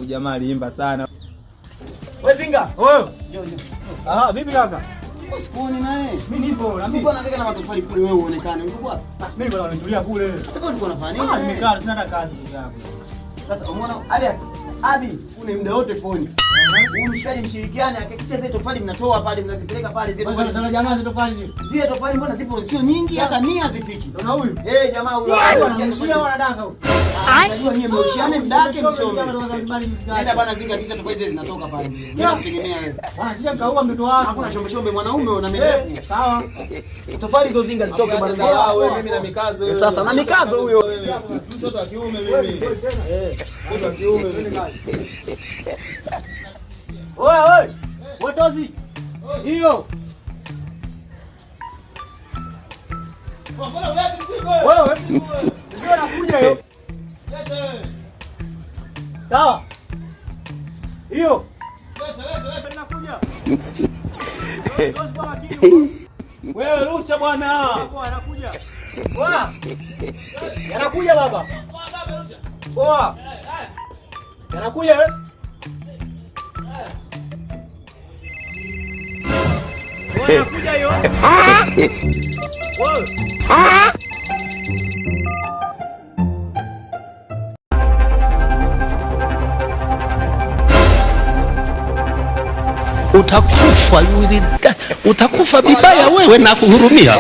Ujamaa aliimba sana. Wewe Zinga. Wewe. Aha, vipi kaka? Sikuoni naye. Mimi nipo. Na mimi anaangaika na matofali kule wewe uonekane. Uko wapi? Mimi bwana nitulia kule. Sasa ulikuwa unafanya nini? Nimekaa sina hata kazi ndugu yangu. Sasa umeona Abi, una muda wote phone. Huyu mshikaji mshirikiane hakikisha zile tofali mnatoa pale mnazipeleka pale zile. Bwana sana jamaa zile tofali zile. Zile tofali mbona zipo sio nyingi hata 100 zifiki. Unaona huyu? Jamaa huyu anamshia wanadanga huyu. Unajua nyie mmeushiane mdake msome. Nenda bwana Zinga kisha tofali zile zinatoka pale. Ninakutegemea wewe. Bwana sija kaua mtoto wako. Hakuna shombe shombe mwanaume una melefu. Sawa. Tofali hizo Zinga zitoke bwana. Wewe mimi na mikazo. Sasa na mikazo huyo. Mtoto wa kiume mimi. Mtoto wa kiume mimi. Oi! Watozi. Hiyo. Mbona unaleta mzigo wewe? Wewe. Ndio nakuja hiyo. Leta. Sawa. Hiyo. Leta nakuja. Wewe rusha bwana. Anakuja. Poa. Anakuja baba. Poa. Anakuja wewe. Anakuja hiyo. Wewe. Utakufa yule, utakufa vibaya wewe na kuhurumia.